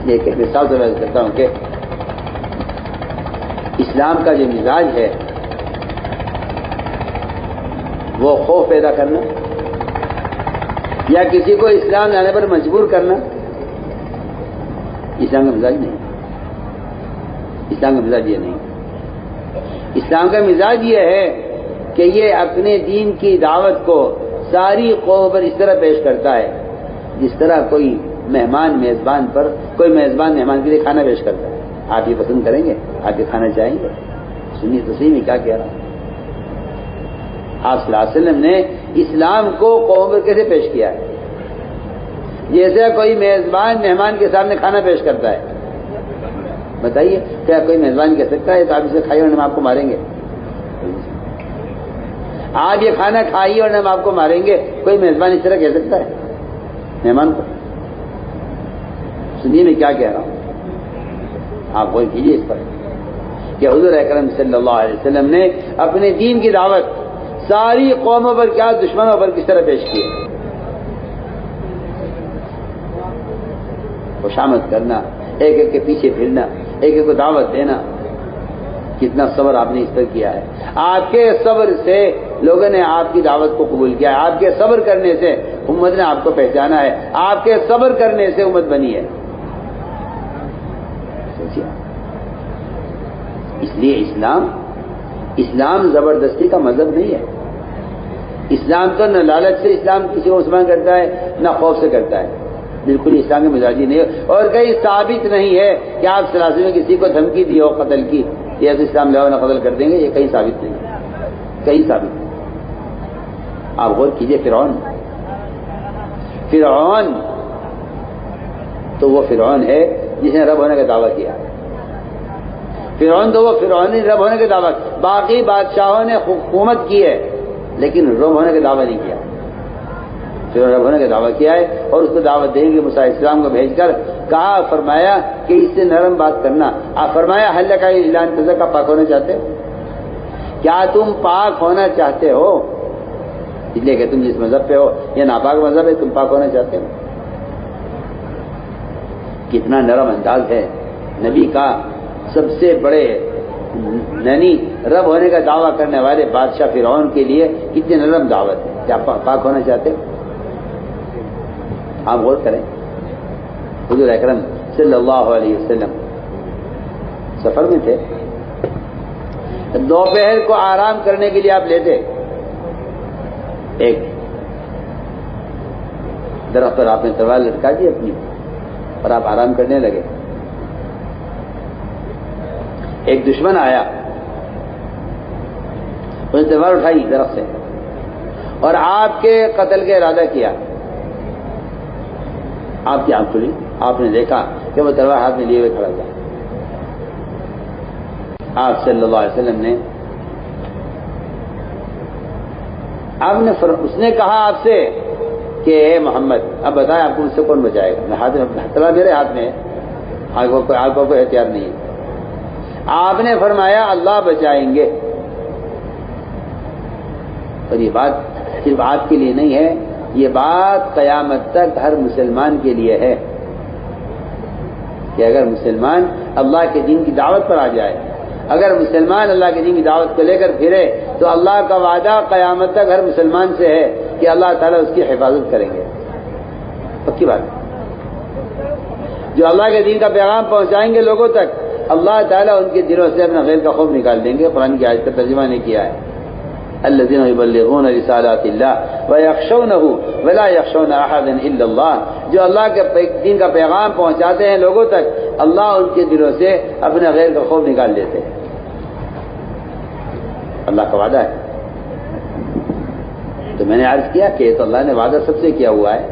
ایک مثال سے میں کرتا ہوں کہ اسلام کا جو مزاج ہے وہ خوف پیدا کرنا یا کسی کو اسلام لانے پر مجبور کرنا اسلام کا مزاج نہیں. اسلام کا مزاج یہ نہیں. اسلام کا مزاج یہ ہے کہ یہ اپنے دین کی دعوت کو ساری قوم پر اس طرح پیش کرتا ہے جس طرح کوئی مہمان میزبان مہمان کے لیے کھانا پیش کرتا ہے. آپ یہ پسند کریں گے؟ آپ یہ کھانا چاہیں گے؟ سنیے تو صحیح میں کیا کہہ رہا ہوں. آپ صلی اللہ علیہ وسلم نے اسلام کو قوم پر کیسے پیش کیا ہے؟ جیسے کوئی میزبان مہمان کے سامنے کھانا پیش کرتا ہے. بتائیے کیا کوئی میزبان کہہ سکتا ہے تو آپ اسے کھائیے اور ہم آپ کو ماریں گے؟ آپ یہ کھانا کھائیے اور ہم آپ کو ماریں گے؟ کوئی میزبان اس طرح کہہ سکتا ہے مہمان کو؟ سنیے میں کیا کہہ رہا ہوں، آپ غور کیجیے اس پر کہ حضور اکرم صلی اللہ علیہ وسلم نے اپنے دین کی دعوت ساری قوموں پر کیا دشمنوں پر کس طرح پیش کی ہے. خوشامد کرنا، ایک ایک کے پیچھے پھرنا، ایک ایک کو دعوت دینا. کتنا صبر آپ نے اس پر کیا ہے. آپ کے صبر سے لوگوں نے آپ کی دعوت کو قبول کیا ہے. آپ کے صبر کرنے سے امت نے آپ کو پہچانا ہے. آپ کے صبر کرنے سے امت بنی ہے. اس لیے اسلام زبردستی کا مذہب نہیں ہے. اسلام تو نہ لالچ سے اسلام کسی کو مسلمان کرتا ہے نہ خوف سے کرتا ہے. بالکل اسلام کے مزاجی نہیں ہے. اور کہیں ثابت نہیں ہے کہ آپ سلاسل میں کسی کو دھمکی دی ہو قتل کی یا تو اسلام لاؤ نہ قتل کر دیں گے. یہ کہیں ثابت نہیں ہے، کہیں ثابت نہیں. آپ غور کیجئے فرعون تو وہ فرعون ہے جس نے رب ہونے کا دعویٰ کیا. فرعون تو وہ فرعون رب ہونے کا دعویٰ. باقی بادشاہوں نے حکومت کی ہے لیکن رب ہونے کا دعویٰ نہیں کیا. فرعون رب ہونے کا دعویٰ کیا ہے اور اس کو دعوت دیں گے. موسیٰ علیہ السلام کو بھیج کر کہا، فرمایا کہ اس سے نرم بات کرنا. آپ فرمایا حل لک الا ان تزکا، پاک ہونا چاہتے ہو؟ کیا تم پاک ہونا چاہتے ہو؟ اس لیے کہ تم جس مذہب پہ ہو یہ ناپاک مذہب ہے، تم پاک ہونا چاہتے ہو. کتنا نرم انداز ہے نبی کا. سب سے بڑے رب ہونے کا دعویٰ کرنے والے بادشاہ فرعون کے لیے کتنی نرم دعوت ہے. کیا پاک ہونا چاہتے ہو؟ آپ غور کریں. حضور اکرم صلی اللہ علیہ وسلم سفر میں تھے. دوپہر کو آرام کرنے کے لیے آپ لیتے ایک درخت پر آپ نے تلوار لٹکا دی اپنی اور آپ آرام کرنے لگے. ایک دشمن آیا، اس نے تلوار اٹھائی درخت سے اور آپ کے قتل کا ارادہ کیا. آپ کی آنکھ کھلی، آپ نے دیکھا کہ وہ تلوار ہاتھ میں لیے ہوئے کھڑا ہوا. آپ صلی اللہ علیہ وسلم نے اس نے کہا آپ سے کہ اے محمد اب بتائیں آپ کو مجھ سے کون بچائے گا؟ تلوار میرے ہاتھ میں ہے، آپ کو کوئی اختیار نہیں ہے. آپ نے فرمایا اللہ بچائیں گے. اور یہ بات صرف آپ کے لیے نہیں ہے، یہ بات قیامت تک ہر مسلمان کے لیے ہے کہ اگر مسلمان اللہ کے دین کی دعوت پر آ جائے، اگر مسلمان اللہ کے دین کی دعوت کو لے کر پھرے تو اللہ کا وعدہ قیامت تک ہر مسلمان سے ہے کہ اللہ تعالیٰ اس کی حفاظت کریں گے. پکی بات. جو اللہ کے دین کا پیغام پہنچائیں گے لوگوں تک، اللہ تعالیٰ ان کے دلوں سے اپنا غیر کا خوف نکال دیں گے. قرآن کی آیت کا ترجمہ نے کیا ہے، الذین یبلغون رسالات اللہ ویخشونہ ولا یخشون احدا الا اللہ. جو اللہ کے دین کا پیغام پہنچاتے ہیں لوگوں تک، اللہ ان کے دلوں سے اپنا غیر کا خوف نکال دیتے ہیں. اللہ کا وعدہ ہے. تو میں نے عرض کیا کہ تو اللہ نے وعدہ سب سے کیا ہوا ہے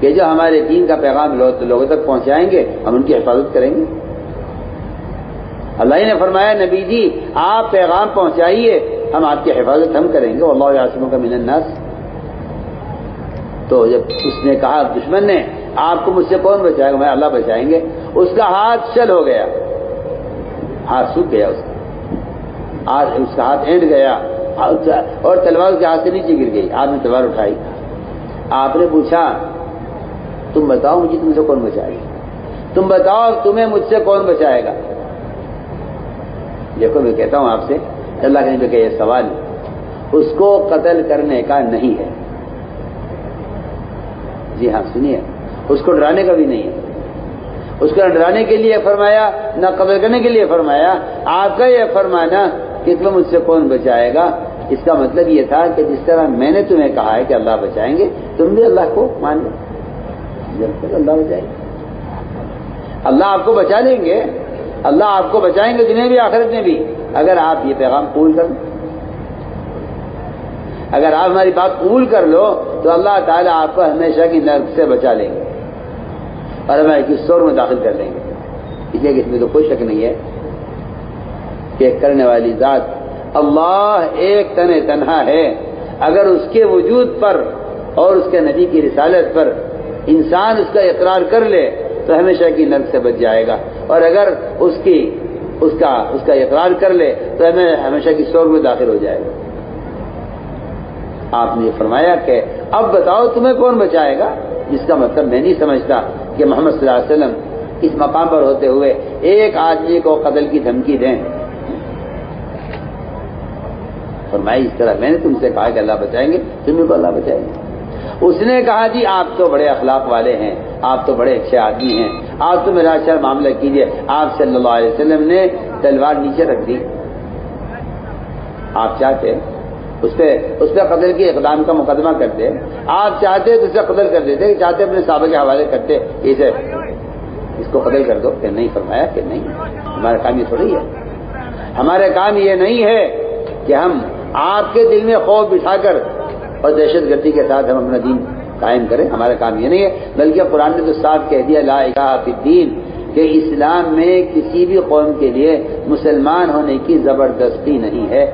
کہ جو ہمارے دین کا پیغام لوگوں تک پہنچائیں گے ہم ان کی حفاظت کریں گے. اللہ نے فرمایا نبی جی آپ پیغام پہنچائیے، ہم آپ کی حفاظت ہم کریں گے. واللہ یعصمک من الناس. تو جب اس نے کہا دشمن نے آپ کو مجھ سے کون بچائے گا؟ میں اللہ بچائیں گے. اس کا ہاتھ چل ہو گیا، ہاتھ سوکھ گیا، اس کا ہاتھ اینڈ گیا اور تلوار اس کے ہاتھ سے نیچے گر گئی. آپ نے تلوار اٹھائی. آپ نے پوچھا تم بتاؤ مجھے تم سے کون بچائے گا؟ تم بتاؤ تمہیں مجھ سے کون بچائے گا؟ دیکھو میں کہتا ہوں آپ سے، اللہ کے نبی کا یہ سوال اس کو قتل کرنے کا نہیں ہے، جی ہاں سنیے، اس کو ڈرانے کا بھی نہیں ہے، اس کو نہ ڈرانے کے لیے فرمایا نہ قتل کرنے کے لیے فرمایا۔ آپ کا یہ فرمانا کہ تمہیں مجھ سے کون بچائے گا، اس کا مطلب یہ تھا کہ جس طرح میں نے تمہیں کہا ہے کہ اللہ بچائیں گے، تم بھی اللہ کو مان لو، بالکل اللہ بچائیں گے، اللہ آپ کو بچا لیں گے، اللہ آپ کو بچائیں گے دنیا بھی آخرت میں بھی، اگر آپ یہ پیغام قبول کر لو، اگر آپ ہماری بات قبول کر لو تو اللہ تعالیٰ آپ کو ہمیشہ کی نرک سے بچا لیں گے اور ہمیں ایک سور میں داخل کر لیں گے۔ اس لیے کہ اس میں تو کوئی شک نہیں ہے کہ کرنے والی ذات اللہ ایک تنہا ہے، اگر اس کے وجود پر اور اس کے نبی کی رسالت پر انسان اس کا اقرار کر لے تو ہمیشہ کی نرک سے بچ جائے گا، اور اگر اس کا اقرار کر لے تو ہمیں ہمیشہ کی سور میں داخل ہو جائے گا۔ آپ نے فرمایا کہ اب بتاؤ تمہیں کون بچائے گا، جس کا مطلب میں نہیں سمجھتا کہ محمد صلی اللہ علیہ وسلم اس مقام پر ہوتے ہوئے ایک آدمی کو قتل کی دھمکی دیں۔ فرمایا اس طرح میں نے تم سے کہا کہ اللہ بچائیں گے، تمہیں کو اللہ بچائیں گے۔ اس نے کہا جی آپ تو بڑے اخلاق والے ہیں، آپ تو بڑے اچھے آدمی ہیں، آپ تو میرا اچھا معاملہ کیجیے۔ آپ صلی اللہ علیہ وسلم نے تلوار نیچے رکھ دی، آپ چاہتے اس پہ قتل کی اقدام کا مقدمہ کرتے، آپ چاہتے تو اسے قتل کر دیتے، چاہتے اپنے صحابہ کے حوالے کرتے اسے اس کو قتل کر دو، کہ نہیں، فرمایا کہ نہیں، ہمارا کام یہ تھوڑی ہے، ہمارا کام یہ نہیں ہے کہ ہم آپ کے دل میں خوف بٹھا کر اور دہشت گردی کے ساتھ ہم اپنا دین قائم کریں، ہمارا کام یہ نہیں ہے، بلکہ قرآن نے تو صاف کہہ دیا لا الہ فی الدین، کہ اسلام میں کسی بھی قوم کے لیے مسلمان ہونے کی زبردستی نہیں ہے۔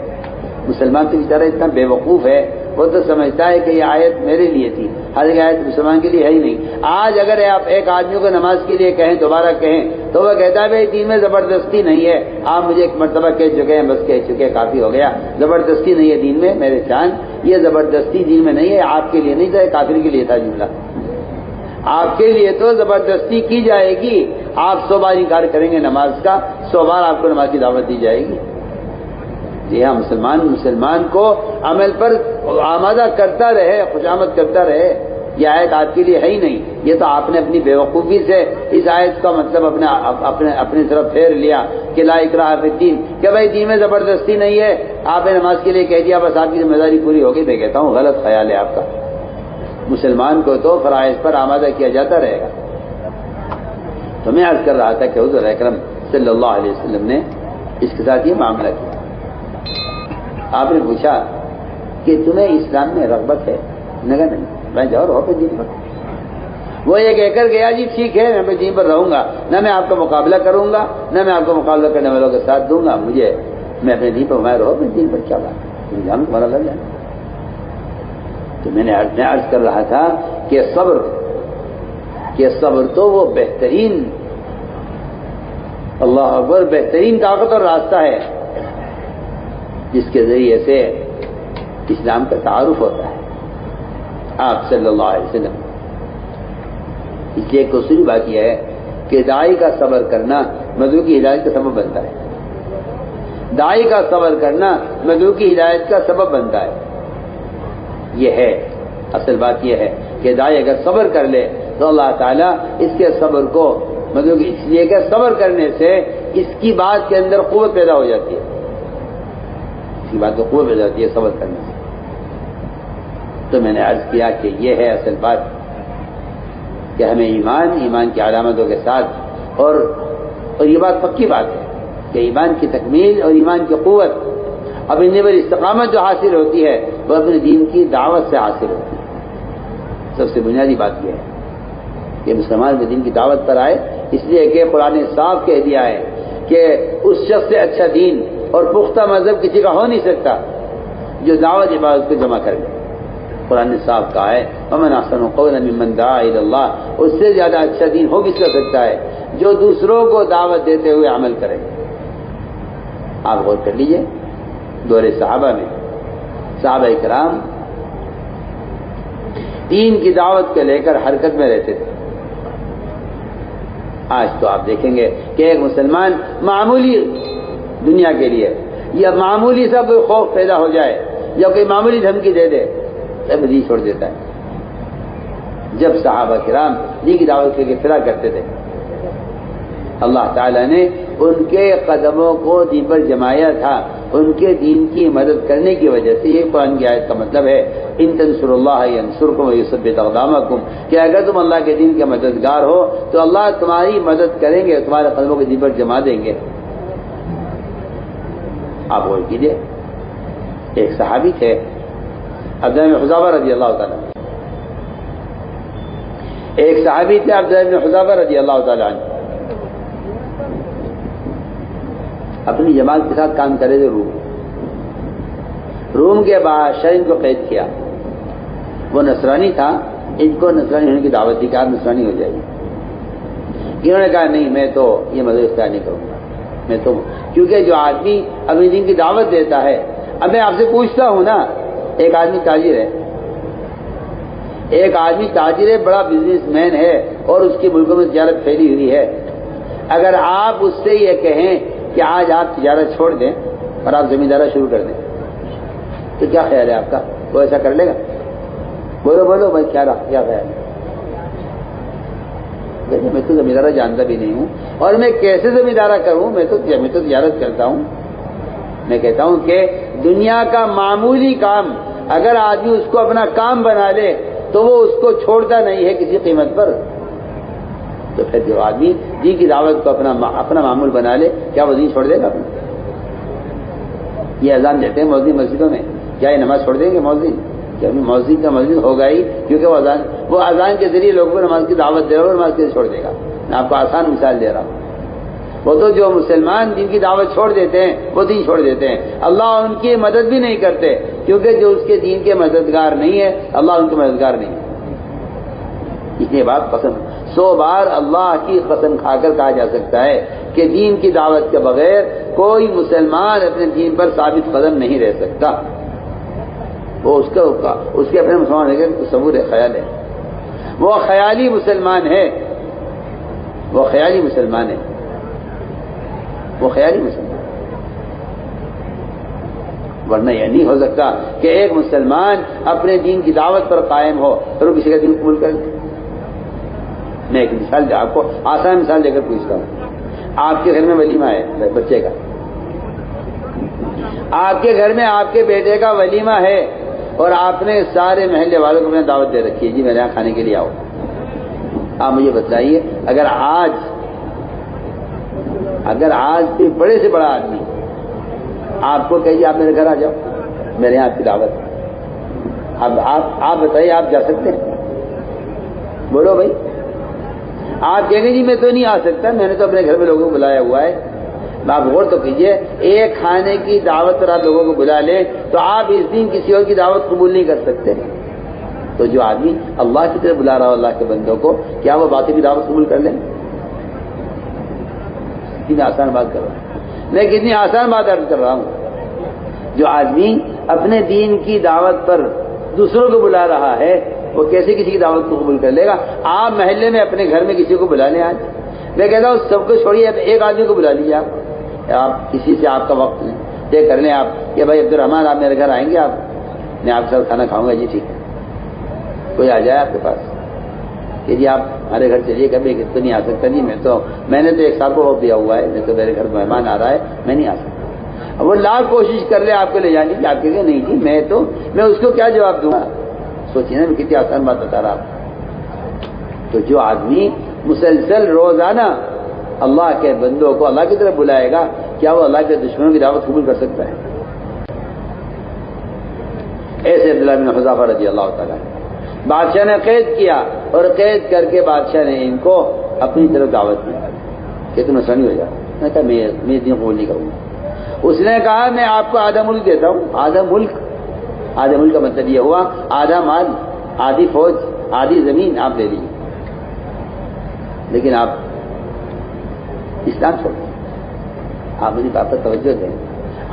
مسلمان تو بیچارہ اتنا بے وقوف ہے، وہ تو سمجھتا ہے کہ یہ آیت میرے لیے تھی، ہر ایک آیت مسلمان کے لیے ہے ہی نہیں۔ آج اگر آپ ایک آدمی کو نماز کے لیے کہیں، دوبارہ کہیں، تو وہ کہتا ہے بھائی دین میں زبردستی نہیں ہے، آپ مجھے ایک مرتبہ کہہ چکے ہیں، بس کہہ چکے کافی ہو گیا، زبردستی نہیں ہے دین میں میرے جان، یہ زبردستی دین میں نہیں ہے، آپ کے لیے نہیں تھا، کافر کے لیے تھا جملہ، آپ کے لیے تو زبردستی کی جائے گی، آپ 100 بار انکار کریں گے نماز کا، 100 بار آپ کو نماز کی دعوت دی جائے گی۔ جی ہاں، مسلمان کو عمل پر آمادہ کرتا رہے، خوشامد کرتا رہے، یہ آیت آپ کے لیے ہے ہی نہیں، یہ تو آپ نے اپنی بے وقوفی سے اس آیت کا مطلب اپنی طرف پھیر لیا کہ لا اکراہ فی الدین، کہ بھائی دین میں زبردستی نہیں ہے، آپ نے نماز کے لیے کہہ دیا، بس آپ کی ذمہ داری پوری ہوگی۔ میں کہتا ہوں غلط خیال ہے آپ کا، مسلمان کو تو فرائض پر آمادہ کیا جاتا رہے گا۔ تو میں عرض کر رہا تھا کہ حضور اکرم صلی اللہ علیہ وسلم نے اس کے ساتھ یہ معاملہ کیا۔ آپ نے پوچھا کہ تمہیں اسلام میں رغبت ہے؟ میں کہا نہیں، میں جاؤ رہو پہ دین پر۔ وہ یہ کہہ کر گیا جی ٹھیک ہے میں دین پر رہوں گا، نہ میں آپ کا مقابلہ کروں گا، نہ میں آپ کو مقابلہ کرنے والوں کے ساتھ دوں گا، میں اپنے دین پر میں رہو اپنے دین پر، کیا بات ہے، جان تمہارا لگ جانا۔ تو میں عرض کر رہا تھا کہ صبر تو وہ بہترین، اللہ اکبر، بہترین طاقت اور راستہ ہے جس کے ذریعے سے اسلام کا تعارف ہوتا ہے آپ صلی اللہ علیہ وسلم۔ اس لیے ایک دوسری بات یہ ہے کہ داعی کا صبر کرنا مدعو کی ہدایت کا سبب بنتا ہے، داعی کا صبر کرنا مدعو کی ہدایت کا سبب بنتا ہے۔ یہ ہے اصل بات، یہ ہے کہ داعی اگر صبر کر لے تو اللہ تعالیٰ اس کے صبر کو مدعو کی، اس لیے کہ صبر کرنے سے اس کی بات کے اندر قوت پیدا ہو جاتی ہے، اس کی بات کو قوت پیدا ہوتی ہے صبر کرنے سے۔ تو میں نے عرض کیا کہ یہ ہے اصل بات کہ ہمیں ایمان کی علامتوں کے ساتھ، اور یہ بات پکی بات ہے کہ ایمان کی تکمیل اور ایمان کی قوت اب ان پر استقامت جو حاصل ہوتی ہے وہ اپنے دین کی دعوت سے حاصل ہوتی ہے۔ سب سے بنیادی بات یہ ہے کہ مسلمان بھی دین کی دعوت پر آئے، اس لیے کہ قرآن نے صاف کہہ دیا ہے کہ اس شخص سے اچھا دین اور پختہ مذہب کسی کا ہو نہیں سکتا جو دعوت عبادت کو جمع کر لے۔ قرآن نے صاف کہا ہے وَمَنْ أَحْسَنُ قَوْلًا مِمَّنْ دَعَا إِلَى اللَّهِ، اس سے زیادہ اچھا دین ہو کس کا سکتا ہے جو دوسروں کو دعوت دیتے ہوئے عمل کرے۔ آپ غور کر لیجئے، دور صحابہ میں صحابہ کرام دین کی دعوت کو لے کر حرکت میں رہتے تھے، آج تو آپ دیکھیں گے کہ ایک مسلمان معمولی دنیا کے لیے یا معمولی سا کوئی خوف پیدا ہو جائے یا کوئی معمولی دھمکی دے دے تب دین چھوڑ دیتا ہے. جب صحابہ کرام دین کی دعوت کے لیے فراق کرتے تھے اللہ تعالیٰ نے ان کے قدموں کو دین پر جمایا تھا. ان کے دین کی مدد کرنے کی وجہ سے یہ قرآن کی آیت کا مطلب ہے ان تنصروا اللہ ینصرکم ویثبت اقدامکم کہ اگر تم اللہ کے دین کے مددگار ہو تو اللہ تمہاری مدد کریں گے, تمہارے قدموں کو دین پر جما دیں گے. آپ غور کیجیے, ایک صحابی تھے عبداللہ بن حذافہ رضی اللہ تعالیٰ, ایک صحابی تھے عبداللہ بن حذافہ رضی اللہ تعالیٰ عنہ, اپنی جماعت کے ساتھ کام کرے تھے روم کے بادشاہ ان کو قید کیا. وہ نصرانی تھا, ان کو نصرانی ہونے کی دعوت دی کہ آپ نصرانی ہو جائیے. انہوں نے کہا نہیں میں تو یہ مذہب اختیار نہیں کروں گا, میں تو کیونکہ جو آدمی اپنے دین کی دعوت دیتا ہے, اب میں آپ سے پوچھتا ہوں نا, ایک آدمی تاجر ہے, ایک آدمی تاجر ہے, بڑا بزنس مین ہے اور اس کے ملکوں میں تجارت پھیلی ہوئی ہے, اگر آپ اس سے یہ کہیں کہ آج آپ تجارت چھوڑ دیں اور آپ زمیندارہ شروع کر دیں تو کیا خیال ہے آپ کا؟ وہ ایسا کر لے گا؟ بولو بولو بھائی, کیا خیال ہے؟ میں تو زمیندارہ جانتا بھی نہیں ہوں اور میں کیسے زمیندارہ کروں, میں تو تجارت کرتا ہوں. میں کہتا ہوں کہ دنیا کا معمولی کام اگر آدمی اس کو اپنا کام بنا لے تو وہ اس کو چھوڑتا نہیں ہے کسی قیمت پر. تو پھر جو آدمی دین کی دعوت کو اپنا معمول بنا لے, کیا وہ دین چھوڑ دے گا اپنا؟ یہ اذان دیتے ہیں مؤذن مسجدوں میں, کیا یہ نماز چھوڑ دیں گے مؤذن؟ کہ مؤذن کا مؤذن ہوگا ہی, کیونکہ وہ اذان کے ذریعے لوگوں کو نماز کی دعوت دے رہا ہے اور نماز کے چھوڑ دے گا. میں آپ کو آسان مثال دے رہا ہوں. وہ تو جو مسلمان دین کی دعوت چھوڑ دیتے ہیں وہ دین چھوڑ دیتے ہیں, اللہ ان کی مدد بھی نہیں کرتے, کیونکہ جو اس کے دین کے مددگار نہیں ہے اللہ ان کے مددگار نہیں ہے. اس لیے بات پسند 100 بار اللہ کی قسم کھا کر کہا جا سکتا ہے کہ دین کی دعوت کے بغیر کوئی مسلمان اپنے دین پر ثابت قدم نہیں رہ سکتا. وہ اس کے اپنے مسلمان ہے تصور خیال ہے, وہ خیالی مسلمان ہے, وہ خیالی مسلمان ہے, وہ خیالی مسلمان. ورنہ یہ نہیں ہو سکتا کہ ایک مسلمان اپنے دین کی دعوت پر قائم ہو اور وہ کسی کا دین قبول کر دے. میں ایک مثال آپ کو آسان مثال دے کر پوچھتا ہوں. آپ کے گھر میں ولیمہ ہے بچے کا, آپ کے گھر میں آپ کے بیٹے کا ولیمہ ہے اور آپ نے سارے محلے والوں کو اپنے دعوت دے رکھی ہے, جی میرے یہاں کھانے کے لیے آؤ. آپ مجھے بتلائیے اگر آج کوئی بڑے سے بڑا آدمی آپ کو کہیے آپ میرے گھر آ جاؤ, میرے یہاں آپ کی دعوت, اب آپ بتائیے آپ جا سکتے ہیں؟ بولو بھائی. آپ کہیں گے جی میں تو نہیں آ سکتا, میں نے تو اپنے گھر میں لوگوں کو بلایا ہوا ہے. آپ غور تو کیجئے, ایک کھانے کی دعوت پر آپ لوگوں کو بلا لیں تو آپ اس دن کسی اور کی دعوت قبول نہیں کر سکتے. تو جو آدمی اللہ کی طرف بلا رہا ہو اللہ کے بندوں کو, کیا وہ باقی کی دعوت قبول کر لیں؟ کتنی آسان بات کر رہا ہوں میں, کتنی آسان بات عرض کر رہا ہوں. جو آدمی اپنے دین کی دعوت پر دوسروں کو بلا رہا ہے وہ کیسے کسی کی دعوت کو قبول کر لے گا؟ آپ محلے میں اپنے گھر میں کسی کو بلا لیں. آج میں کہتا ہوں سب کو چھوڑیے, ایک آدمی کو بلا لیجیے. آپ کسی سے آپ کا وقت طے کر لیں آپ کہ بھائی عبدالرحمان آپ میرے گھر آئیں گے, آپ میں آپ کے ساتھ کھانا کھاؤں گا. جی ٹھیک ہے. کوئی آ جائے آپ کے پاس کہ جی آپ ہمارے گھر چلیے, کبھی تو نہیں آ سکتا. نہیں میں نے تو 1 سال کو وقت دیا ہوا ہے, میں تو میرے گھر مہمان آ رہا ہے, میں نہیں آ سکتا. وہ لاکھ کوشش کر لے آپ کو لے جانے کی, آپ کہیں گے نہیں جی میں اس کو کیا جواب دوں گا. سوچیے نا میں کتنی آسان بات بتا رہا ہوں. تو جو آدمی مسلسل روزانہ اللہ کے بندوں کو اللہ کی طرف بلائے گا, کیا وہ اللہ کے دشمنوں کی دعوت قبول کر سکتا ہے؟ ایسے عبداللہ بن حذافہ رضی اللہ تعالیٰ بادشاہ نے قید کیا اور قید کر کے بادشاہ نے ان کو اپنی طرف دعوت دی کہ تم نصرانی ہو جاؤ. میں کہا میں دین قبول نہیں کروں گا. اس نے کہا میں آپ کو آدھا ملک دیتا ہوں. آدھا ملک کا مطلب یہ ہوا آدھا مال, آدھی فوج, آدھی زمین آپ لے لیجیے, لیکن آپ اسلام چھوڑ دیں. آپ مجھے بات پر توجہ دیں.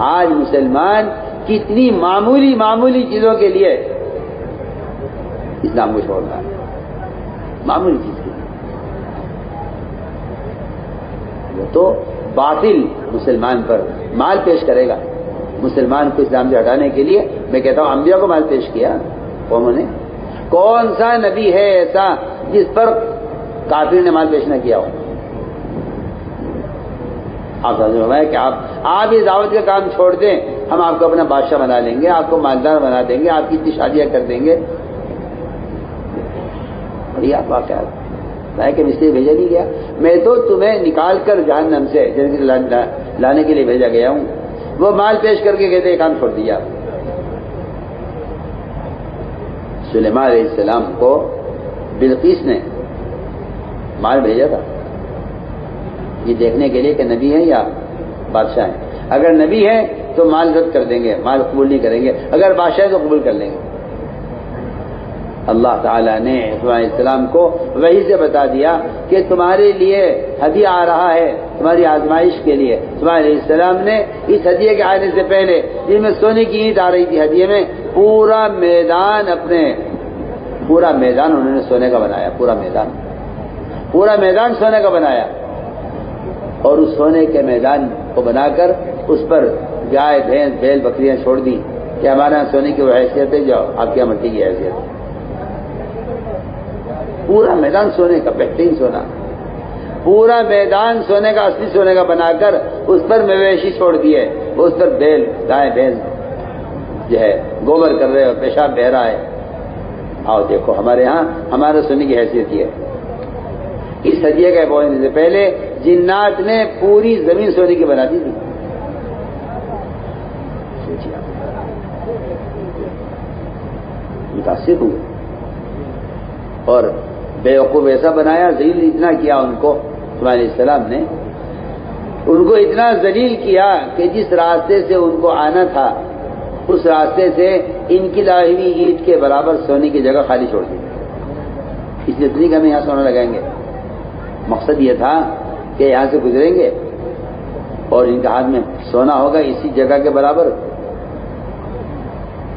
آج مسلمان کتنی معمولی چیزوں کے لیے اسلام کو چھوڑ رہا ہے, معمولی چیز کے لیے. وہ تو باطل مسلمان پر مال پیش کرے گا. مسلمان کو اسلام سے ہٹانے کے لیے میں کہتا ہوں انبیاء کو مال پیش کیا قوموں نے. کون سا نبی ہے ایسا جس پر کافر نے مال پیش نہ کیا ہو؟ آپ کہ آپ یہ دعوت کا کام چھوڑ دیں, ہم آپ کو اپنا بادشاہ بنا لیں گے, آپ کو مالدار بنا دیں گے, آپ کی اتنی شادیاں کر دیں گے. بڑی آپ واقعات ہے کہ اس لیے بھیجا نہیں گیا. میں تو تمہیں نکال کر جہنم سے لانے کے لیے بھیجا گیا ہوں. وہ مال پیش کر کے کہتے کام چھوڑ دیا. سلیمان علیہ السلام کو بلقیس نے مال بھیجا تھا یہ دیکھنے کے لیے کہ نبی ہے یا بادشاہ ہے. اگر نبی ہے تو مال رد کر دیں گے, مال قبول نہیں کریں گے. اگر بادشاہ ہے تو قبول کر لیں گے. اللہ تعالیٰ نے سلیمان علیہ السلام کو وحی سے بتا دیا کہ تمہارے لیے ہدیہ آ رہا ہے, تمہاری آزمائش کے لیے. سلیمان علیہ السلام نے اس ہدیے کے آنے سے پہلے جن میں سونے کی اینٹ آ رہی تھی ہدیے میں, پورا میدان انہوں نے سونے کا بنایا. پورا میدان سونے کا بنایا اور اس سونے کے میدان کو بنا کر اس پر گائے بھینس بیل بکریاں چھوڑ دی کہ ہمارا سونے کی وہ حیثیت ہے جو آپ کے یہاں مٹی کی حیثیت ہے. پورا میدان سونے کا, بہترین سونا, پورا میدان سونے کا, اصلی سونے کا بنا کر اس پر مویشی چھوڑ دیے. اس پر بیل گائے بھینس جو ہے گوبر کر رہے اور پیشاب بہ رہا ہے. آؤ دیکھو ہمارے ہاں ہمارا سونے کی حیثیت یہ ہے. اس ہدیے کا پہنچنے سے پہلے جنات نے پوری زمین سونے کی بنا دی تھی. متاثر ہوئے اور بیوقوف ایسا بنایا, ذلیل اتنا کیا ان کو. سلیمان علیہ السلام نے ان کو اتنا ذلیل کیا کہ جس راستے سے ان کو آنا تھا اس راستے سے ان کی لائی ہوئی اینٹ کے برابر سونے کی جگہ خالی چھوڑ دی. اس لیے اتنی کہ ہم یہاں سونا لگائیں گے. مقصد یہ تھا کہ یہاں سے گزریں گے اور ان کے ہاتھ میں سونا ہوگا اسی جگہ کے برابر,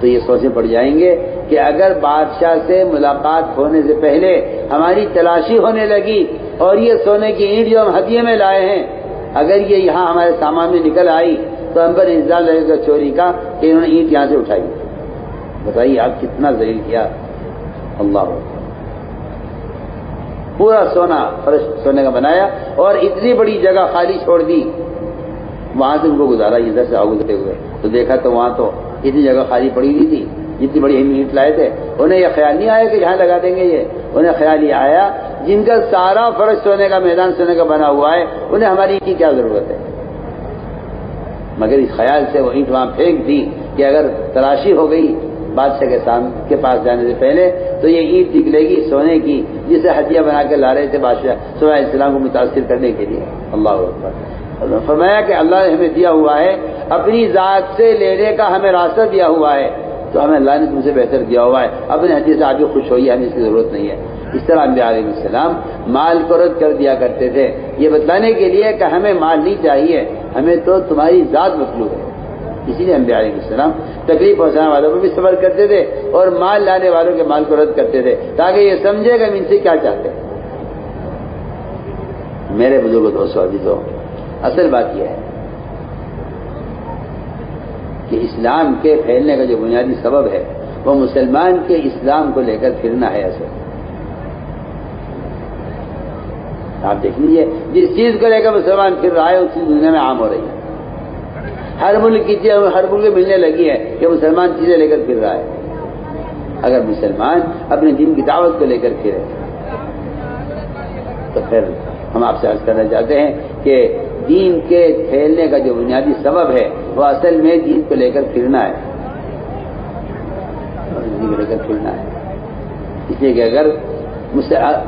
تو یہ سوچیں پڑ جائیں گے کہ اگر بادشاہ سے ملاقات ہونے سے پہلے ہماری تلاشی ہونے لگی اور یہ سونے کی اینٹ جو ہم ہدیے میں لائے ہیں اگر یہ یہاں ہمارے سامان میں نکل آئی تو ہم پر الزام لگے گا چوری کا کہ انہوں نے اینٹ یہاں سے اٹھائی. بتائیے آپ کتنا ذلیل کیا. اللہ پورا سونا فرش سونے کا بنایا اور اتنی بڑی جگہ خالی چھوڑ دی. وہاں سے ان کو گزارا ادھر سے گزرتے ہوئے تو دیکھا تو وہاں تو اتنی جگہ خالی پڑی ہوئی تھی جتنی بڑی ہم اینٹ لائے تھے. انہیں یہ خیال نہیں آیا کہ یہاں لگا دیں گے. یہ انہیں خیال یہ آیا جن کا سارا فرش سونے کا میدان سونے کا بنا ہوا ہے انہیں ہماری اینٹ کی کیا ضرورت ہے. مگر اس خیال سے وہ اینٹ وہاں پھینک دی کہ اگر تلاشی ہو گئی بادشاہ کے پاس جانے سے پہلے تو یہ اینٹ نکلے گی سونے کی جسے ہدیہ بنا کے لا رہے تھے بادشاہ سلیمان علیہ السلام کو متاثر کرنے کے لیے. اللہ اکبر. فرمایا کہ اللہ نے ہمیں دیا ہوا ہے, اپنی ذات سے لینے کا ہمیں راستہ دیا ہوا ہے, تو ہمیں اللہ نے تم سے بہتر دیا ہوا ہے. اپنے ہدیے سے آپ بھی خوش ہوئیے, ہمیں اس کی ضرورت نہیں ہے. اس طرح انبیاء علیہ السلام مال کو رد کر دیا کرتے تھے یہ بتلانے کے لیے کہ ہمیں مال نہیں چاہیے, ہمیں تو تمہاری ذات مطلوب ہے. اسی لیے انبیاء علیہ السلام تکلیف پہنچانے والوں کو بھی صبر کرتے تھے اور مال لانے والوں کے مال کو رد کرتے تھے تاکہ یہ سمجھے کہ ہم ان سے کیا چاہتے ہیں. میرے بزرگ دوستوں عزیزوں, اصل بات یہ ہے کہ اسلام کے پھیلنے کا جو بنیادی سبب ہے وہ مسلمان کے اسلام کو لے کر پھرنا ہے. اصل آپ دیکھ لیجیے جس چیز کو لے کر مسلمان پھر رہا ہے اس چیز دنیا میں عام ہو رہی ہے. ہر ملک کی چیز ہر ملک میں ملنے لگی ہے کہ مسلمان چیزیں لے کر پھر رہا ہے. اگر مسلمان اپنے دین کی دعوت کو لے کر پھرے تو پھر ہم آپ سے عرض کرنا چاہتے ہیں کہ دین کے پھیلنے کا جو بنیادی سبب ہے وہ اصل میں دین کو لے کر پھرنا ہے. اس لیے کہ اگر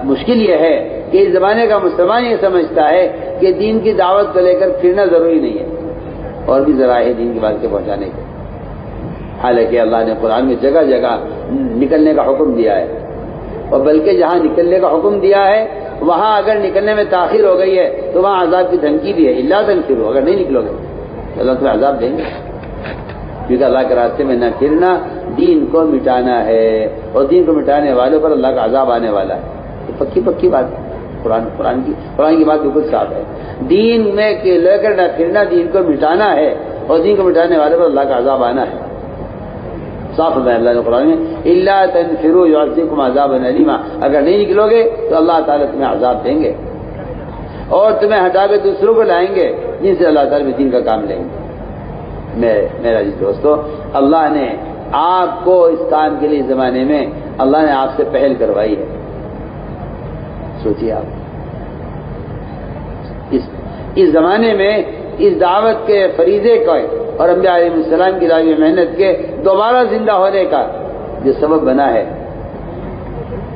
مشکل یہ ہے کہ اس زمانے کا مسلمان یہ سمجھتا ہے کہ دین کی دعوت کو لے کر پھرنا ضروری نہیں ہے, اور بھی ذرائع ہے دین کی بات کے پہنچانے کے. حالانکہ اللہ نے قرآن میں جگہ جگہ نکلنے کا حکم دیا ہے, اور بلکہ جہاں نکلنے کا حکم دیا ہے وہاں اگر نکلنے میں تاخیر ہو گئی ہے تو وہاں عذاب کی دھمکی بھی ہے. اللہ تنفروا, اگر نہیں نکلو گے تو اللہ تمہیں عذاب دیں گے, کیونکہ اللہ کے راستے میں نہ پھرنا دین کو مٹانا ہے, اور دین کو مٹانے والوں پر اللہ کا عذاب آنے والا ہے. یہ پکی بات ہے. قرآن کی بات بالکل صاف ہے. دین میں لے کر نہ پھرنا دین کو مٹانا ہے، اور دین کو مٹانے والے پر اللہ کا عذاب آنا ہے۔ صاف ہے اللہ نے قرآن میں، الا تنفروا يعذبكم عذابا الیما، اگر نہیں نکلو گے تو اللہ تعالیٰ تمہیں عذاب دیں گے اور تمہیں ہٹا کے دوسروں کو لائیں گے جن سے اللہ تعالیٰ دین کا کام لیں گے۔ میرا جی دوستو، اللہ نے آپ کو اس کام کے لیے زمانے میں اللہ نے آپ سے پہل کروائی ہے۔ سوچیے آپ اس زمانے میں اس دعوت کے فریضے کا اور انبیاء علیہ السلام کی راہ محنت کے دوبارہ زندہ ہونے کا جو سبب بنا ہے،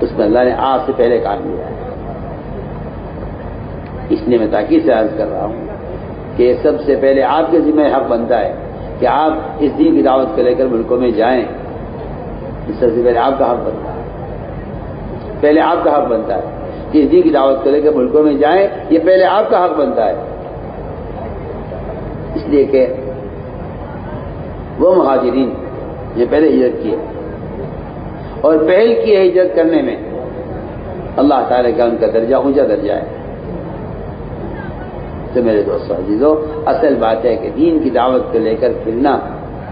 اس میں اللہ نے آپ سے پہلے کام لیا ہے۔ اس لیے میں تاکید سے عرض کر رہا ہوں کہ سب سے پہلے آپ کے ذمہ حق بنتا ہے کہ آپ اس دین کی دعوت کو لے کر ملکوں میں جائیں۔ اس سب سے پہلے آپ کا حق بنتا ہے، پہلے آپ کا حق بنتا ہے کہ اس دین کی دعوت کو لے کر ملکوں میں جائیں، یہ پہلے آپ کا حق بنتا ہے۔ اس لیے کہ وہ مہاجرین جو پہلے ہجرت کیے اور پہل کی ہے ہجرت کرنے میں، اللہ تعالیٰ کا ان کا درجہ اونچا درجہ ہے۔ تو میرے دوستو عزیزو، اصل بات ہے کہ دین کی دعوت کو لے کر پھرنا،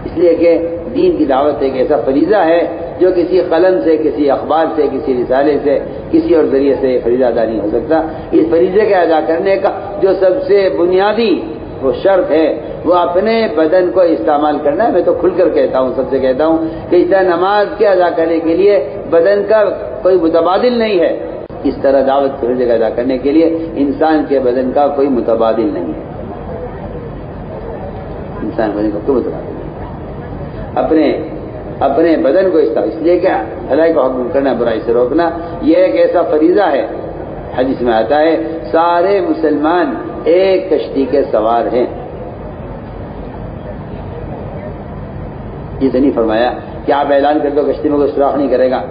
اس لیے کہ دین کی دعوت ایک ایسا فریضہ ہے جو کسی قلم سے، کسی اخبار سے، کسی رسالے سے، کسی اور ذریعے سے فریضہ ادا نہیں ہو سکتا۔ اس فریضے کے ادا کرنے کا جو سب سے بنیادی وہ شرط ہے وہ اپنے بدن کو استعمال کرنا ہے۔ میں تو کھل کر کہتا ہوں، سب سے کہتا ہوں کہ اس طرح نماز کے ادا کرنے کے لیے بدن کا کوئی متبادل نہیں ہے، اس طرح دعوت کی فریضے کا ادا کرنے کے لیے انسان کے بدن کا کوئی متبادل نہیں ہے۔ انسان بدن کا کوئی متبادل نہیں ہے۔ اپنے بدن کو اس لیے کہ بھلائی کو حکم کرنا، برائی سے روکنا، یہ ایک ایسا فریضہ ہے۔ حدیث میں آتا ہے سارے مسلمان ایک کشتی کے سوار ہیں۔ یہ تو نہیں فرمایا کہ آپ اعلان کر دو کشتی میں کوئی سوراخ نہیں کرے گا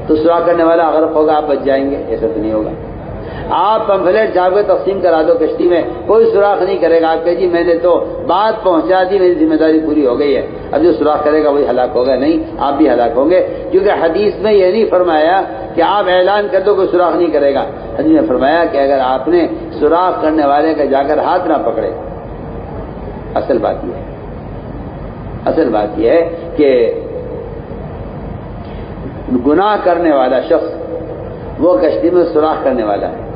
تو سوراخ کرنے والا غرق ہوگا، آپ بچ جائیں گے، ایسا تو نہیں ہوگا۔ آپ پمفلیٹ چھاپ کے تقسیم کرا دو کشتی میں، کوئی سوراخ نہیں کرے گا، آپ کہے جی میں نے تو بات پہنچا دی، میری ذمہ داری پوری ہو گئی ہے، اب جو سوراخ کرے گا وہی ہلاک ہوگا، نہیں، آپ بھی ہلاک ہوں گے، کیونکہ حدیث میں یہ نہیں فرمایا کہ آپ اعلان کر دو کوئی سوراخ نہیں کرے گا۔ حدیث میں فرمایا کہ اگر آپ نے سوراخ کرنے والے کا جا کر ہاتھ نہ پکڑے، اصل بات یہ ہے کہ گناہ کرنے والا شخص وہ کشتی میں سوراخ کرنے والا ہے۔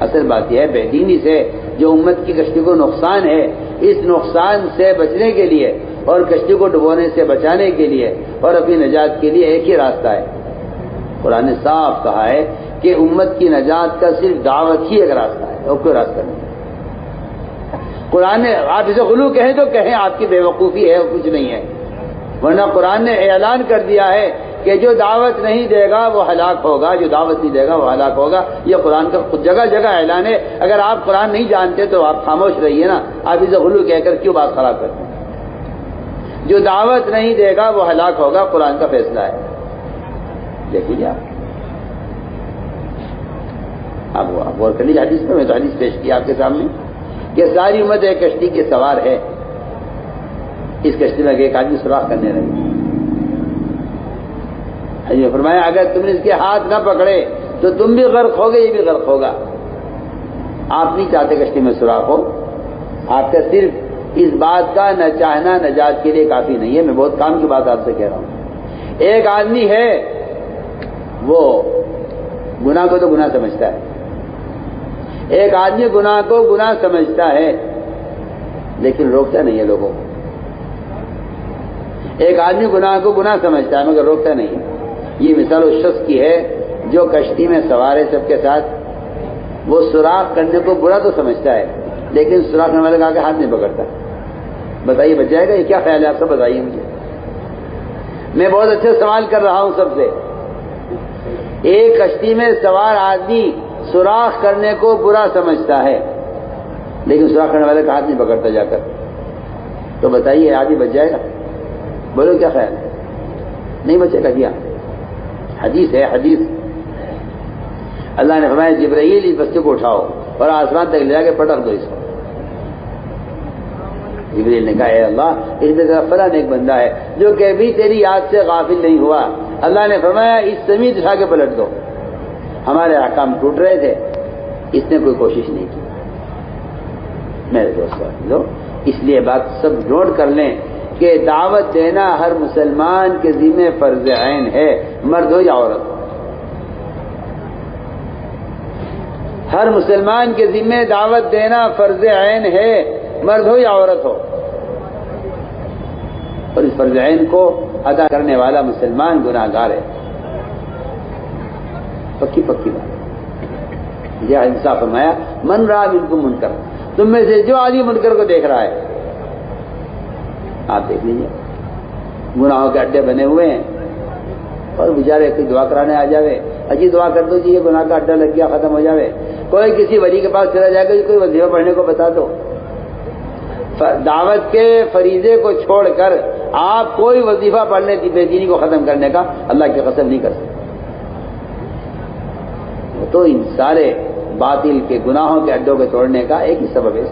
اصل بات یہ ہے بے دینی سے جو امت کی کشتی کو نقصان ہے، اس نقصان سے بچنے کے لیے اور کشتی کو ڈبونے سے بچانے کے لیے اور اپنی نجات کے لیے ایک ہی راستہ ہے۔ قرآن نے صاف کہا ہے کہ امت کی نجات کا صرف دعوت ہی ایک راستہ ہے، اور کوئی راستہ نہیں۔ قرآن نے آپ اسے غلو کہیں تو کہیں، آپ کی بے وقوفی ہے، کچھ نہیں ہے، ورنہ قرآن نے اعلان کر دیا ہے کہ جو دعوت نہیں دے گا وہ ہلاک ہوگا، جو دعوت نہیں دے گا وہ ہلاک ہوگا۔ یہ قرآن کا جگہ جگہ اعلان ہے۔ اگر آپ قرآن نہیں جانتے تو آپ خاموش رہیے نا، آپ اسے غلو کہہ کر کیوں بات خراب کرتے ہیں؟ جو دعوت نہیں دے گا وہ ہلاک ہوگا، قرآن کا فیصلہ ہے۔ دیکھیے آپ غور کر لیجیے حدیث میں تو حدیث پیش کی آپ کے سامنے کہ ساری امت ایک کشتی کے سوار ہے۔ اس کشتی میں ایک آدمی سوراخ کرنے لگے، حضرت نے فرمایا اگر تم نے اس کے ہاتھ نہ پکڑے تو تم بھی غرق ہوگے، یہ بھی غرق ہوگا۔ آپ نہیں چاہتے کشتی میں سوراخ ہو، آپ کا صرف اس بات کا نہ چاہنا نجات کے لیے کافی نہیں ہے۔ میں بہت کام کی بات آپ سے کہہ رہا ہوں۔ ایک آدمی ہے وہ گناہ کو تو گناہ سمجھتا ہے، ایک آدمی گناہ کو گناہ سمجھتا ہے لیکن روکتا نہیں ہے لوگوں کو۔ ایک آدمی گناہ کو گناہ سمجھتا ہے مگر روکتا نہیں ہے۔ یہ مثال اس شخص کی ہے جو کشتی میں سوار ہے سب کے ساتھ، وہ سوراخ کرنے کو برا تو سمجھتا ہے لیکن سوراخ کرنے والے کا آگے ہاتھ نہیں پکڑتا۔ بتائیے بچ جائے گا؟ یہ کیا خیال ہے آپ سب بتائیے مجھے۔ میں بہت اچھا سوال کر رہا ہوں سب سے۔ ایک کشتی میں سوار آدمی سوراخ کرنے کو برا سمجھتا ہے لیکن سوراخ کرنے والے کا ہاتھ نہیں پکڑتا جا کر، تو بتائیے آدمی بچ جائے گا؟ بولو کیا خیال ہے؟ نہیں بچے گا کیا؟ حدیث ہے، حدیث اللہ نے فرمایا جبرائیل اس بچے کو اٹھاؤ اور آسمان تک لے جا کے پٹک دو اس کو۔ جبرائیل نے کہا اے اللہ اس میں تیرا فلاں ایک بندہ ہے جو کبھی تیری یاد سے غافل نہیں ہوا۔ اللہ نے فرمایا اس سمیت اٹھا کے پلٹ دو۔ ہمارے احکام ٹوٹ رہے تھے، اس نے کوئی کوشش نہیں کی، میرے دوستوں، اس لیے بات سب نوٹ کر لیں کہ دعوت دینا ہر مسلمان کے ذمہ فرض عین ہے، مرد ہو یا عورت ہو۔ ہر مسلمان کے ذمہ دعوت دینا فرض عین ہے، مرد ہو یا عورت ہو، اور اس فرض عین کو ادا کرنے والا مسلمان گناہگار ہے۔ پکی بات یہ انصاف فرمایا، من رأى منکم منکر، تم میں سے جو آدمی منکر کو دیکھ رہا ہے، آپ دیکھ لیجیے گناہوں کے اڈے بنے ہوئے ہیں، اور بیچارے کوئی دعا کرانے آ جاوے، اجی دعا کر دو جی یہ گناہ کا اڈا لگ گیا، ختم ہو جاوے۔ کوئی کسی ولی کے پاس چلا جائے گا جی کوئی وظیفہ پڑھنے کو بتا دو۔ دعوت کے فریضے کو چھوڑ کر آپ کوئی وظیفہ پڑھنے کی بے دینی کو ختم کرنے کا اللہ کی قسم نہیں کر سکتے۔ تو ان سارے باطل کے گناہوں کے اڈوں کو توڑنے کا ایک ہی سبب ہے۔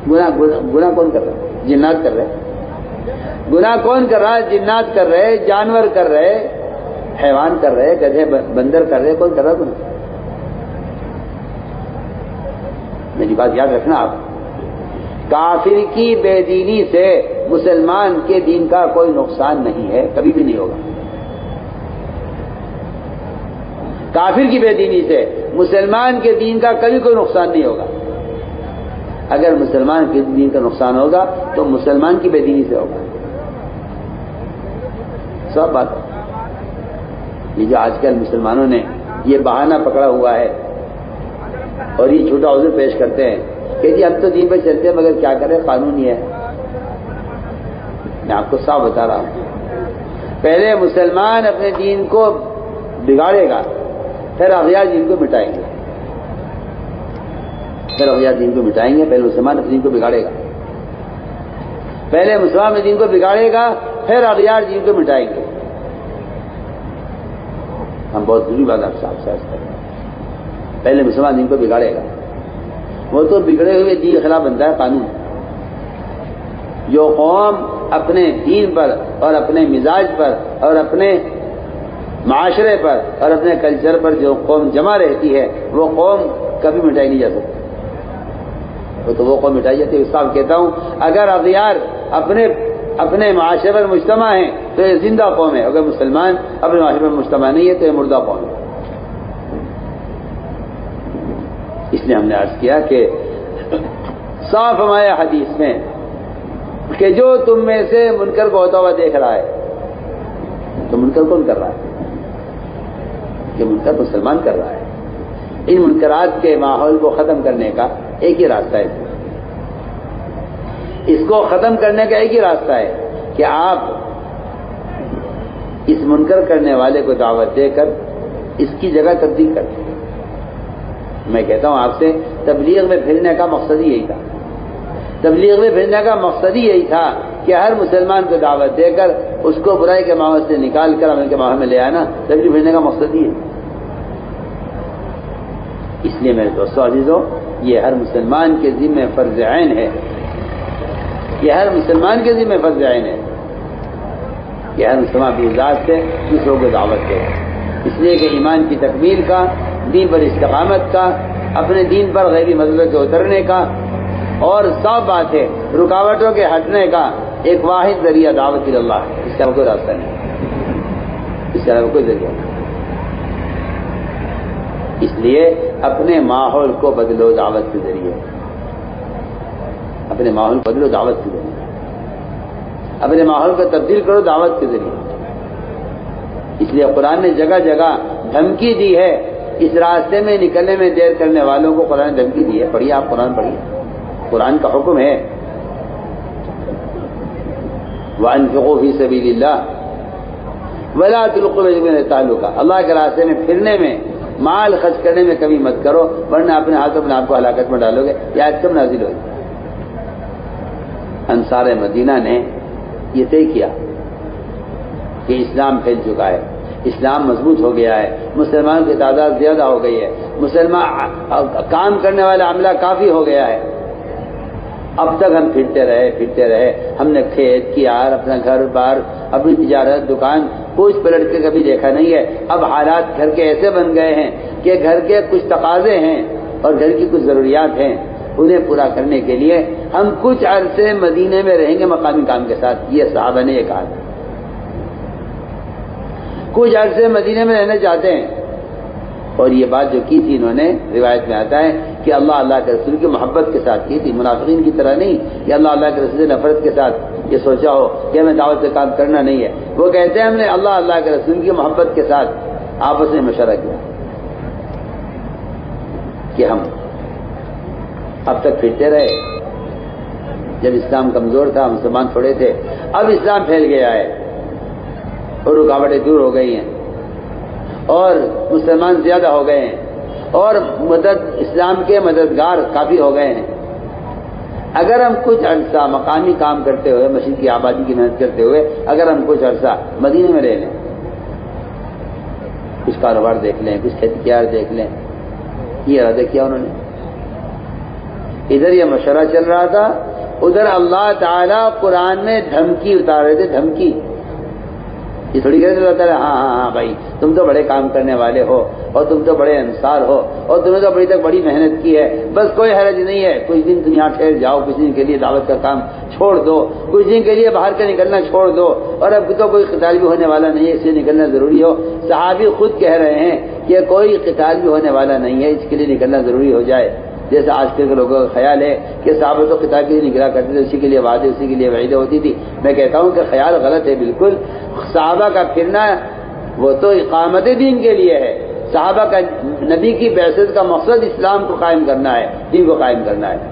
گناہ کون کر رہا ہے؟ جنات کر رہے ہیں۔ گناہ کون کر رہا ہے؟ جنات کر رہے، جانور کر رہے، حیوان کر رہے، گدھے بندر کر رہے، کون کر رہا گناہ؟ میری بات یاد رکھنا آپ، کافر کی بے دینی سے مسلمان کے دین کا کوئی نقصان نہیں ہے، کبھی بھی نہیں ہوگا۔ کافر کی بے دینی سے مسلمان کے دین کا کبھی کوئی نقصان نہیں ہوگا۔ اگر مسلمان کے دین کا نقصان ہوگا تو مسلمان کی بے دینی سے ہوگا۔ سب بات ہے۔ یہ جو آج کل مسلمانوں نے یہ بہانہ پکڑا ہوا ہے اور یہ جھوٹا عذر پیش کرتے ہیں کہ جی ہم تو دین پہ چلتے ہیں مگر کیا کریں قانون ہی ہے۔ میں آپ کو صاف بتا رہا ہوں، پہلے مسلمان اپنے دین کو بگاڑے گا، پھر اغیار دین کو مٹائیں گے۔ پھر اغیار دین کو مٹائیں گے، پہلے مسلمان اپنے دین کو بگاڑے گا، پہلے مسلمان اپنے دین کو بگاڑے گا، پھر اغیار دین کو مٹائیں گے۔ ہم بہت ضروری بات آپ صاحب سے کریں، پہلے مسلمان دین کو بگاڑے گا، وہ تو بگڑے ہوئے دین کے خلاف بنتا ہے قانون۔ جو قوم اپنے دین پر اور اپنے مزاج پر اور اپنے معاشرے پر اور اپنے کلچر پر جو قوم جمع رہتی ہے وہ قوم کبھی مٹائی نہیں جا سکتی، تو وہ قوم مٹائی جاتی ہے۔ صاحب کہتا ہوں اگر اغیار اپنے معاشرے پر مجتمع ہیں تو یہ زندہ قوم ہے، اگر مسلمان اپنے معاشرے پر مجتمع نہیں ہے تو یہ مردہ قوم ہے۔ اس لیے ہم نے عرض کیا کہ صاف فرمایا حدیث میں کہ جو تم میں سے منکر کو ہوتا ہوا دیکھ رہا ہے، تو منکر کون کر رہا ہے؟ کہ منکر مسلمان کر رہا ہے۔ ان منکرات کے ماحول کو ختم کرنے کا ایک ہی راستہ ہے، اس کو ختم کرنے کا ایک ہی راستہ ہے کہ آپ اس منکر کرنے والے کو دعوت دے کر اس کی جگہ تبدیل کر دیں۔ میں کہتا ہوں آپ سے، تبلیغ میں پھرنے کا مقصد ہی یہی تھا، تبلیغ میں پھرنے کا مقصد ہی یہی تھا کہ ہر مسلمان کو دعوت دے کر اس کو برائی کے ماحول سے نکال کر عمل کے ماحول میں لے آنا، تبلیغ پھرنے کا مقصد ہی ہے۔ اس لیے میرے دوستو عزیزو، یہ ہر مسلمان کے ذمہ فرض عین ہے، یہ ہر مسلمان کے ذمہ فرض عین ہے کہ ہر مسلمان اپنی ذات سے دوسروں کو دعوت دے، اس لیے کہ ایمان کی تکمیل کا، دین پر استقامت کا، اپنے دین پر غیبی مسئلوں کے اترنے کا، اور صاف بات ہے رکاوٹوں کے ہٹنے کا ایک واحد ذریعہ دعوت اللہ ہے، اس کا کوئی راستہ نہیں، اس کا کوئی ذریعہ نہیں۔ اس لیے اپنے ماحول کو بدلو دعوت کے ذریعے، اپنے ماحول کو بدلو دعوت کے ذریعے، اپنے ماحول کو تبدیل کرو دعوت کے ذریعے۔ اس لیے قرآن نے جگہ جگہ دھمکی دی ہے، اس راستے میں نکلنے میں دیر کرنے والوں کو قرآن نے دھمکی دی ہے۔ پڑھیے آپ قرآن پڑھیے، قرآن کا حکم ہے وَأَنفِقُوا فِي سَبِيلِ اللَّهِ وَلَا تُلْقُوا بِأَيْدِيكُمْ إِلَى التَّهْلُكَةِ، اللہ کے راستے میں پھرنے میں، مال خرچ کرنے میں کبھی مت کرو ورنہ اپنے ہاتھوں اپنے آپ کو ہلاکت میں ڈالو گے۔ یہ آیت کب نازل ہوئی؟ انصار مدینہ نے یہ طے کیا کہ اسلام پھیل چکا ہے، اسلام مضبوط ہو گیا ہے، مسلمانوں کی تعداد زیادہ ہو گئی ہے، مسلمان کام کرنے والا عملہ کافی ہو گیا ہے۔ اب تک ہم پھرتے رہے، ہم نے کھیت کیار، اپنا گھر بار، اپنی تجارت، دکان کچھ پلٹ کے کبھی دیکھا نہیں ہے۔ اب حالات گھر کے ایسے بن گئے ہیں کہ گھر کے کچھ تقاضے ہیں اور گھر کی کچھ ضروریات ہیں، انہیں پورا کرنے کے لیے ہم کچھ عرصے مدینے میں رہیں گے مقامی کام کے ساتھ. یہ صحابہ نے یہ کہا تھا. کچھ عرصے مدینے میں رہنا چاہتے ہیں. اور یہ بات جو کی تھی انہوں نے روایت میں آتا ہے کہ اللہ کے رسول کی محبت کے ساتھ کی تھی، منافقین کی طرح نہیں کہ اللہ کے رسول سے نفرت کے ساتھ یہ سوچا ہو کہ ہمیں دعوت کا کام کرنا نہیں ہے. وہ کہتے ہیں ہم نے اللہ کے رسول کی محبت کے ساتھ آپس میں مشورہ کیا کہ ہم اب تک پھرتے رہے. جب اسلام کمزور تھا، مسلمان تھوڑے تھے، اب اسلام پھیل گیا ہے اور رکاوٹیں دور ہو گئی ہیں اور مسلمان زیادہ ہو گئے ہیں اور اسلام کے مددگار کافی ہو گئے ہیں. اگر ہم کچھ عرصہ مقامی کام کرتے ہوئے، مسجد کی آبادی کی محنت کرتے ہوئے اگر ہم کچھ عرصہ مدینے میں رہ لیں، کچھ کاروبار دیکھ لیں، کچھ کھیت کیار دیکھ لیں، یہ ارادہ کیا انہوں نے. ادھر یہ مشورہ چل رہا تھا، ادھر اللہ تعالیٰ قرآن میں دھمکی اتار رہے تھے. دھمکی یہ تھوڑی کہتے اللہ تعالیٰ ہاں بھائی تم تو بڑے کام کرنے والے ہو اور تم تو بڑے انصار ہو اور تم نے تو ابھی تک بڑی محنت کی ہے، بس کوئی حرج نہیں ہے، کچھ دن تم یہاں ٹھہر جاؤ، کچھ دن کے لیے دعوت کا کام چھوڑ دو، کچھ دن کے لیے باہر کا نکلنا چھوڑ دو، اور اب تو کوئی قتال بھی ہونے والا نہیں ہے اس لیے نکلنا ضروری ہو. صحابی خود کہہ رہے ہیں کہ کوئی قتال بھی ہونے والا نہیں ہے اس کے لیے نکلنا ضروری ہو جائے. جیسے آج کل کے لوگوں کا خیال ہے کہ صحابہ تو قتال کے لیے نکلا کرتے تھے، اسی کے لیے وعدے، اسی کے لیے وعیدیں ہوتی تھی. میں کہتا ہوں کہ خیال غلط ہے بالکل. صحابہ کا پھرنا وہ تو اقامت دین کے لیے ہے. صحابہ کا نبی کی بعثت کا مقصد اسلام کو قائم کرنا ہے، دین کو قائم کرنا ہے.